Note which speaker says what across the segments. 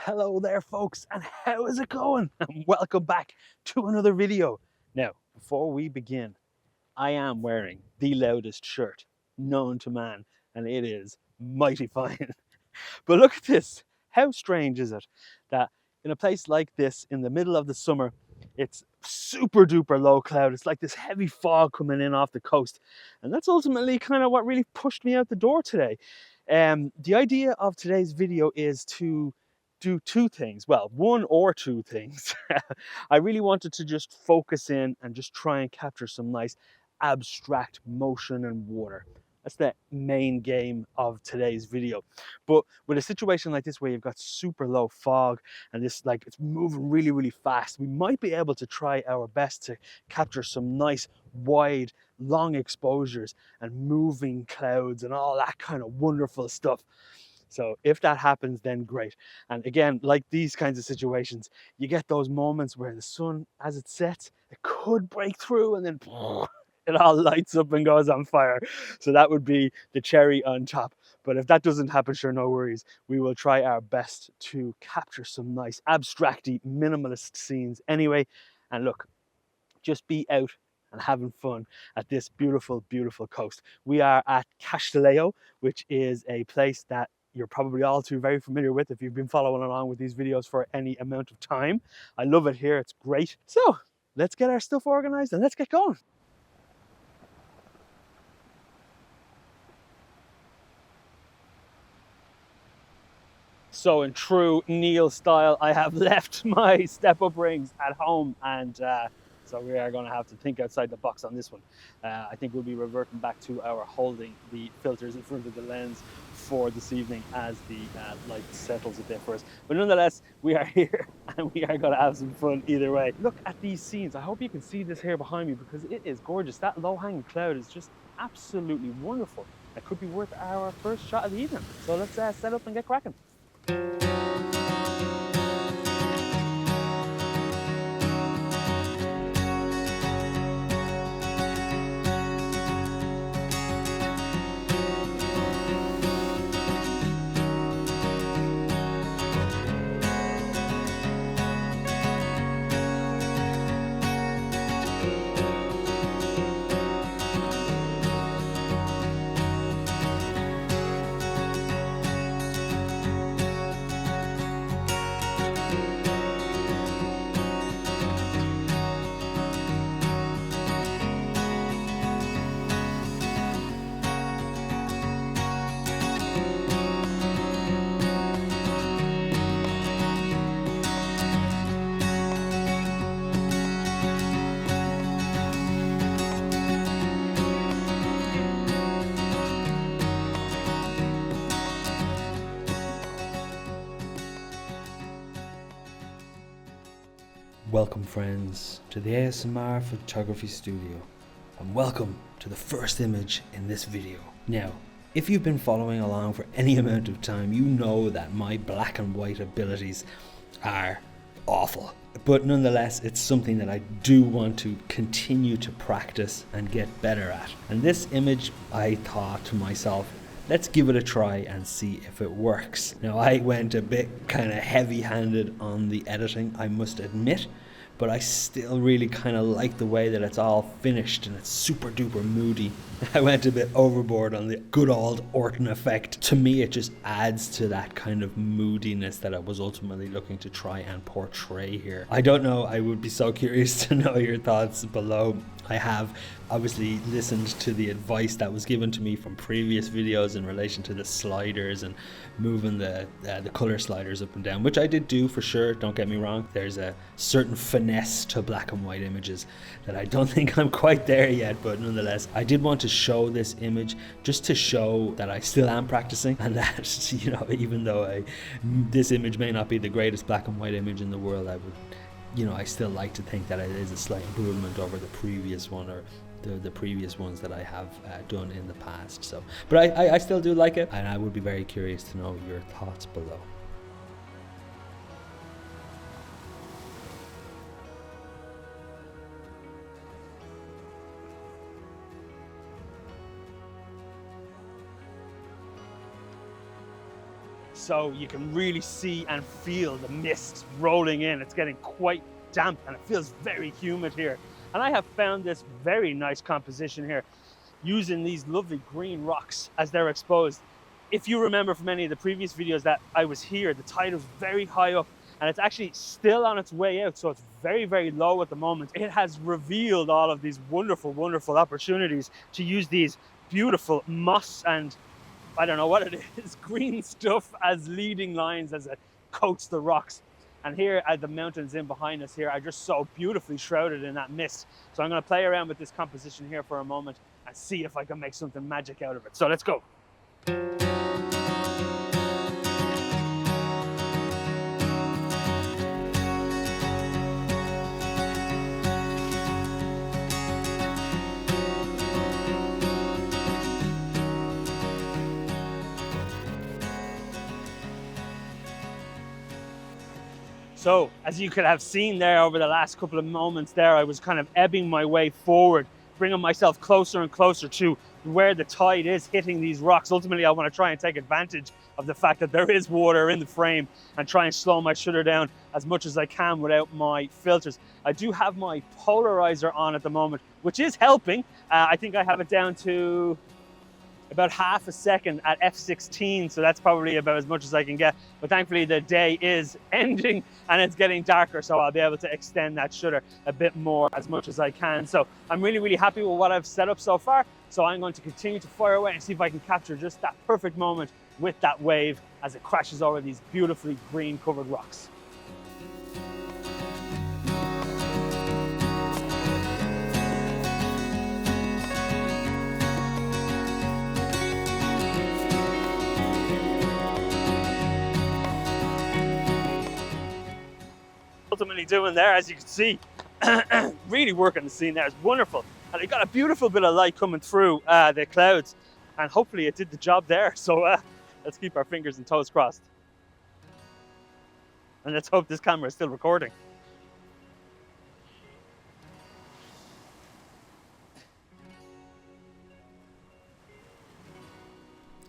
Speaker 1: Hello there folks, and how is it going? And welcome back to another video. Now, before we begin, I am wearing the loudest shirt known to man, and it is mighty fine. But look at this. How strange is it that in a place like this, in the middle of the summer, it's super duper low cloud. It's like this heavy fog coming in off the coast. And that's ultimately kind of what really pushed me out the door today. The idea of today's video is to do two things. Well, one or two things. I really wanted to just focus in and just try and capture some nice abstract motion and water. That's the main game of today's video. But with a situation like this where you've got super low fog and this it's moving really, really fast, we might be able to try our best to capture some nice wide, long exposures and moving clouds and all that kind of wonderful stuff. So if that happens, then great. And again, like these kinds of situations, you get those moments where the sun, as it sets, it could break through and then it all lights up and goes on fire. So that would be the cherry on top. But if that doesn't happen, sure, no worries. We will try our best to capture some nice abstracty minimalist scenes anyway. And look, just be out and having fun at this beautiful, beautiful coast. We are at Castelleo, which is a place that you're probably all too very familiar with if you've been following along with these videos for any amount of time. I love it here, it's great. So let's get our stuff organized and let's get going. So in true Neil style, I have left my step-up rings at home, and so we are going to have to think outside the box on this one. I think we'll be reverting back to our holding the filters in front of the lens for this evening as the light settles a bit for us. But nonetheless, we are here and we are going to have some fun either way. Look at these scenes. I hope you can see this here behind me because it is gorgeous. That low-hanging cloud is just absolutely wonderful. It could be worth our first shot of the evening. So let's set up and get cracking. Welcome friends to the ASMR photography studio, and welcome to the first image in this video. Now, if you've been following along for any amount of time, you know that my black and white abilities are awful. But nonetheless, it's something that I do want to continue to practice and get better at. And this image, I thought to myself, let's give it a try and see if it works. Now, I went a bit kind of heavy-handed on the editing, I must admit, but I still really kind of like the way that it's all finished and it's super duper moody. I went a bit overboard on the good old Orton effect. To me, it just adds to that kind of moodiness that I was ultimately looking to try and portray here. I don't know, I would be so curious to know your thoughts below. I have obviously listened to the advice that was given to me from previous videos in relation to the sliders and moving the color sliders up and down, which I did do for sure, don't get me wrong. There's a certain finesse to black and white images that I don't think I'm quite there yet, but nonetheless, I did want to show this image just to show that I still am practicing, and that, you know, even though this image may not be the greatest black and white image in the world, I would, you know, I still like to think that it is a slight improvement over the previous one, or the previous ones that I have done in the past. So, but I still do like it, and I would be very curious to know your thoughts below. so you can really see and feel the mist rolling in. It's getting quite damp and it feels very humid here. And I have found this very nice composition here using these lovely green rocks as they're exposed. If you remember from any of the previous videos that I was here, the tide was very high up and it's actually still on its way out, so it's very, very low at the moment. It has revealed all of these wonderful, wonderful opportunities to use these beautiful moss and I don't know what it is, green stuff as leading lines as it coats the rocks. And here at the mountains in behind us here are just so beautifully shrouded in that mist. So I'm going to play around with this composition here for a moment and see if I can make something magic out of it. So let's go. So as you could have seen there over the last couple of moments there, I was kind of ebbing my way forward, bringing myself closer and closer to where the tide is hitting these rocks. Ultimately, I want to try and take advantage of the fact that there is water in the frame and try and slow my shutter down as much as I can without my filters. I do have my polarizer on at the moment, which is helping. I think I have it down to about half a second at f16, so that's probably about as much as I can get. But thankfully the day is ending and it's getting darker, so I'll be able to extend that shutter a bit more as much as I can. So I'm really, really happy with what I've set up so far. So I'm going to continue to fire away and see if I can capture just that perfect moment with that wave as it crashes over these beautifully green covered rocks. Ultimately doing there, as you can see, really working the scene there. It's wonderful, and it got a beautiful bit of light coming through the clouds, and hopefully it did the job there. So let's keep our fingers and toes crossed, and let's hope this camera is still recording.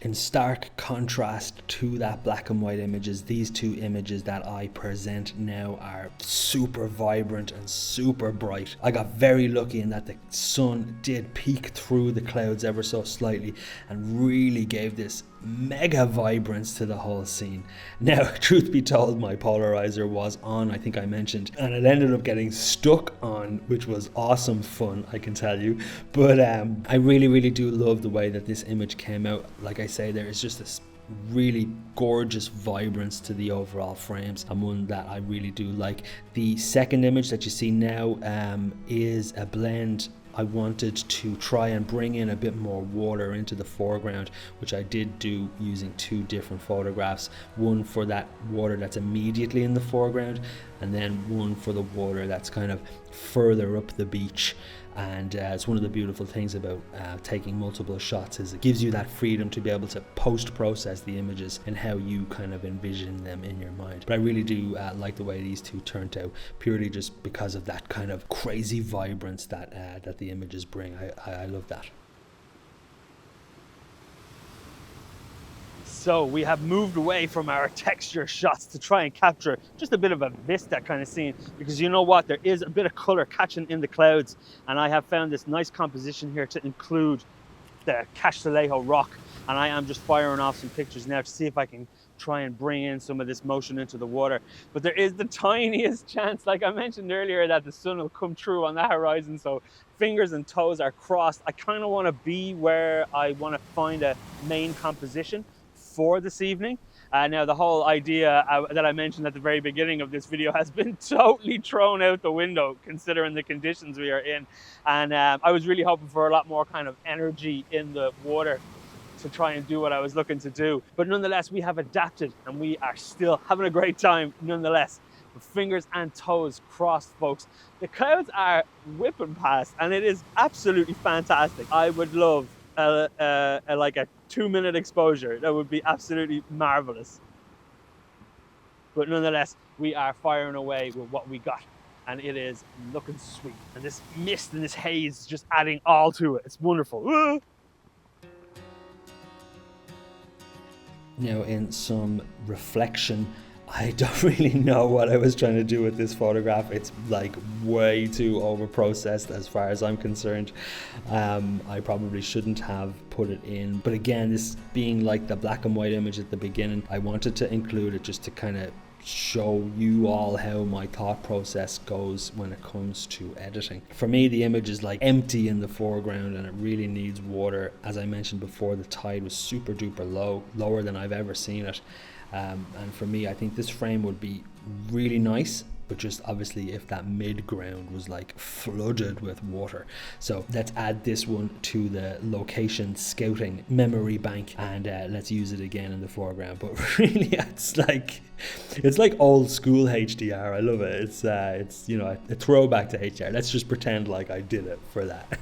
Speaker 1: In stark contrast to that black and white images, these two images that I present now are super vibrant and super bright. I got very lucky in that the sun did peek through the clouds ever so slightly and really gave this mega vibrance to the whole scene. Now, truth be told, my polarizer was on, I think I mentioned, and it ended up getting stuck on, which was awesome fun, I can tell you. But I really, really do love the way that this image came out. Like I say, there is just this really gorgeous vibrance to the overall frames, and one that I really do like. The second image that you see now is a blend. I wanted to try and bring in a bit more water into the foreground, which I did do using two different photographs. One for that water that's immediately in the foreground, and then one for the water that's kind of further up the beach. And it's one of the beautiful things about taking multiple shots is it gives you that freedom to be able to post-process the images and how you kind of envision them in your mind. But I really do like the way these two turned out, purely just because of that kind of crazy vibrance that that the images bring. I love that. So we have moved away from our texture shots to try and capture just a bit of a vista kind of scene, because you know what, there is a bit of color catching in the clouds, and I have found this nice composition here to include the Castillejo rock, and I am just firing off some pictures now to see if I can try and bring in some of this motion into the water. But there is the tiniest chance, like I mentioned earlier, that the sun will come through on that horizon, so fingers and toes are crossed. I kind of want to be where I want to find a main composition for this evening. Now the whole idea that I mentioned at the very beginning of this video has been totally thrown out the window considering the conditions we are in, and I was really hoping for a lot more kind of energy in the water to try and do what I was looking to do. But nonetheless, we have adapted and we are still having a great time nonetheless. With fingers and toes crossed, folks. The clouds are whipping past and it is absolutely fantastic. I would love like a 2-minute exposure. That would be absolutely marvelous. But nonetheless, we are firing away with what we got, and it is looking sweet. And this mist and this haze is just adding all to it. It's wonderful. Now, in some reflection, I don't really know what I was trying to do with this photograph. It's like way too over processed as far as I'm concerned. I probably shouldn't have put it in, but again, this being like the black and white image at the beginning, I wanted to include it just to kind of show you all how my thought process goes when it comes to editing. For me, the image is like empty in the foreground and it really needs water. As I mentioned before, the tide was super duper low, lower than I've ever seen it. And for me, I think this frame would be really nice, but just obviously if that mid ground was like flooded with water. So let's add this one to the location scouting memory bank, and let's use it again in the foreground. But really, it's like old school HDR. I love it. It's you know, a throwback to HDR. Let's just pretend like I did it for that.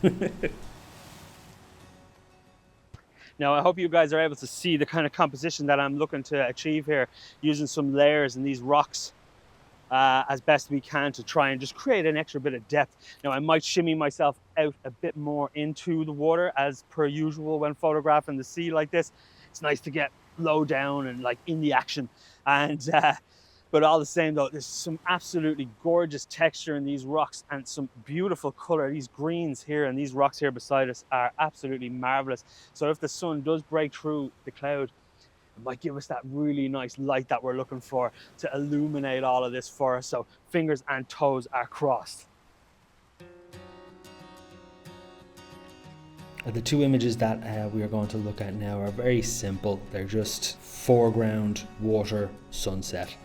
Speaker 1: Now, I hope you guys are able to see the kind of composition that I'm looking to achieve here, using some layers in these rocks as best we can to try and just create an extra bit of depth. Now, I might shimmy myself out a bit more into the water as per usual when photographing the sea like this. It's nice to get low down and like in the action. And but all the same though, there's some absolutely gorgeous texture in these rocks and some beautiful color. These greens here and these rocks here beside us are absolutely marvelous. So if the sun does break through the cloud, it might give us that really nice light that we're looking for to illuminate all of this for us. So fingers and toes are crossed. The two images that we are going to look at now are very simple. They're just foreground, water, sunset.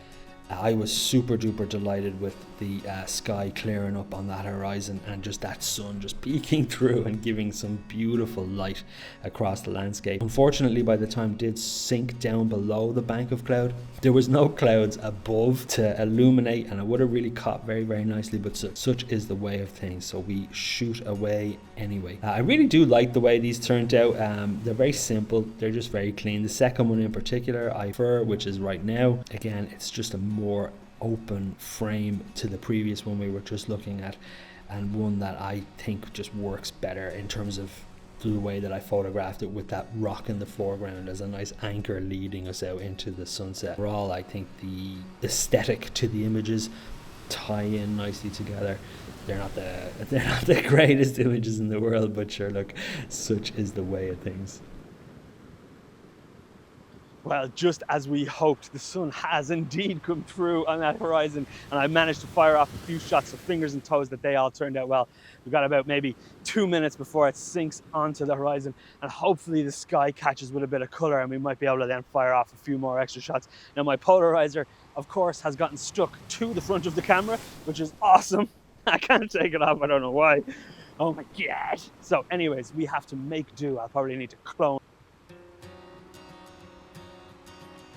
Speaker 1: I was super duper delighted with the sky clearing up on that horizon and just that sun just peeking through and giving some beautiful light across the landscape. Unfortunately, by the time it did sink down below the bank of cloud, there was no clouds above to illuminate, and it would have really caught very, very nicely, but such is the way of things, so we shoot away anyway. I really do like the way these turned out. They're very simple, they're just very clean. The second one in particular I prefer, which is right now. Again, it's just a more open frame to the previous one we were just looking at, and one that I think just works better in terms of the way that I photographed it, with that rock in the foreground as a nice anchor leading us out into the sunset. Overall, I think the aesthetic to the images tie in nicely together. They're not the greatest images in the world, but sure, look, such is the way of things. Well, just as we hoped, the sun has indeed come through on that horizon, and I managed to fire off a few shots of fingers and toes that they all turned out well. We've got about maybe 2 minutes before it sinks onto the horizon, and hopefully the sky catches with a bit of color and we might be able to then fire off a few more extra shots. Now, my polarizer, of course, has gotten stuck to the front of the camera, which is awesome. I can't take it off, I don't know why. Oh my gosh. So anyways, we have to make do. I'll probably need to clone.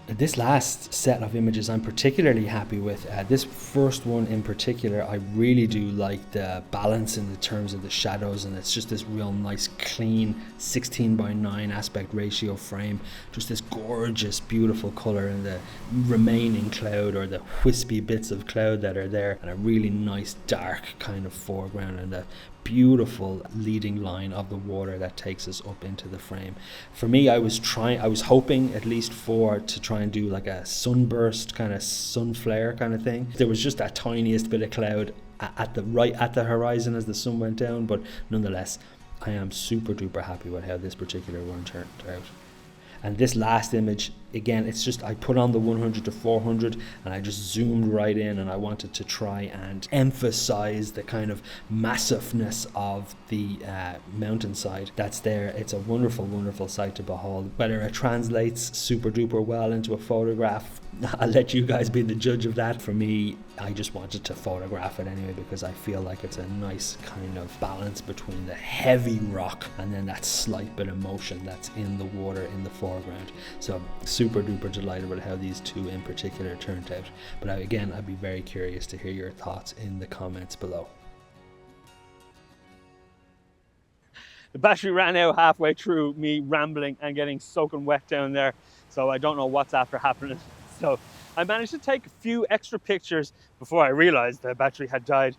Speaker 1: This last set of images I'm particularly happy with. This first one in particular, I really do like the balance in the terms of the shadows, and it's just this real nice clean 16:9 aspect ratio frame. Just this gorgeous beautiful color in the remaining cloud, or the wispy bits of cloud that are there, and a really nice dark kind of foreground, and the beautiful leading line of the water that takes us up into the frame. For me, I was hoping at least to try and do like a sunburst kind of sun flare kind of thing. There was just that tiniest bit of cloud at the horizon as the sun went down, but nonetheless, I am super duper happy with how this particular one turned out. And this last image, again, it's just, I put on the 100 to 400 and I just zoomed right in, and I wanted to try and emphasize the kind of massiveness of the mountainside that's there. It's a wonderful, wonderful sight to behold. Whether it translates super duper well into a photograph, I'll let you guys be the judge of that. For me, I just wanted to photograph it anyway, because I feel like it's a nice kind of balance between the heavy rock and then that slight bit of motion that's in the water in the foreground. So super duper delighted with how these two in particular turned out. But again, I'd be very curious to hear your thoughts in the comments below. The battery ran out halfway through me rambling and getting soaking wet down there, so I don't know what's after happening. So I managed to take a few extra pictures before I realized the battery had died.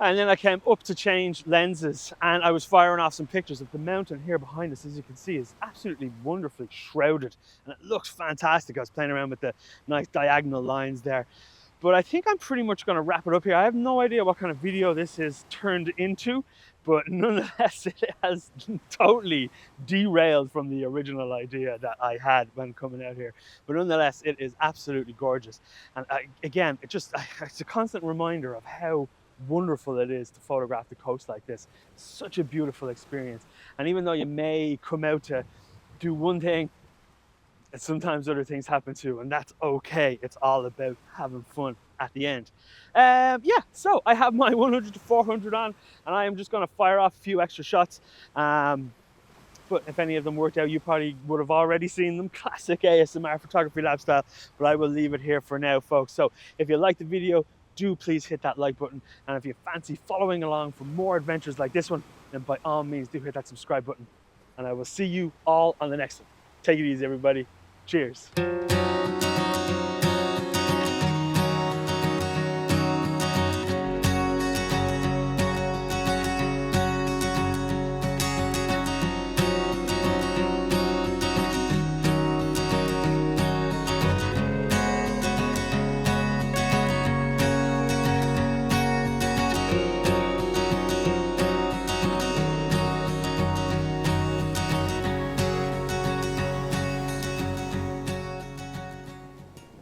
Speaker 1: And then I came up to change lenses and I was firing off some pictures of the mountain here behind us. As you can see, is absolutely wonderfully shrouded and it looks fantastic. I was playing around with the nice diagonal lines there. But I think I'm pretty much going to wrap it up here. I have no idea what kind of video this is turned into, but nonetheless, it has totally derailed from the original idea that I had when coming out here. But nonetheless, it is absolutely gorgeous. And again, it's a constant reminder of how wonderful it is to photograph the coast like this. It's such a beautiful experience. And even though you may come out to do one thing, and sometimes other things happen too, and that's okay. It's all about having fun at the end. Yeah, so I have my 100 to 400 on, and I am just going to fire off a few extra shots. But if any of them worked out, you probably would have already seen them. Classic ASMR photography lab style. But I will leave it here for now, folks. So if you like the video, do please hit that like button. And if you fancy following along for more adventures like this one, then by all means do hit that subscribe button. And I will see you all on the next one. Take it easy, everybody. Cheers.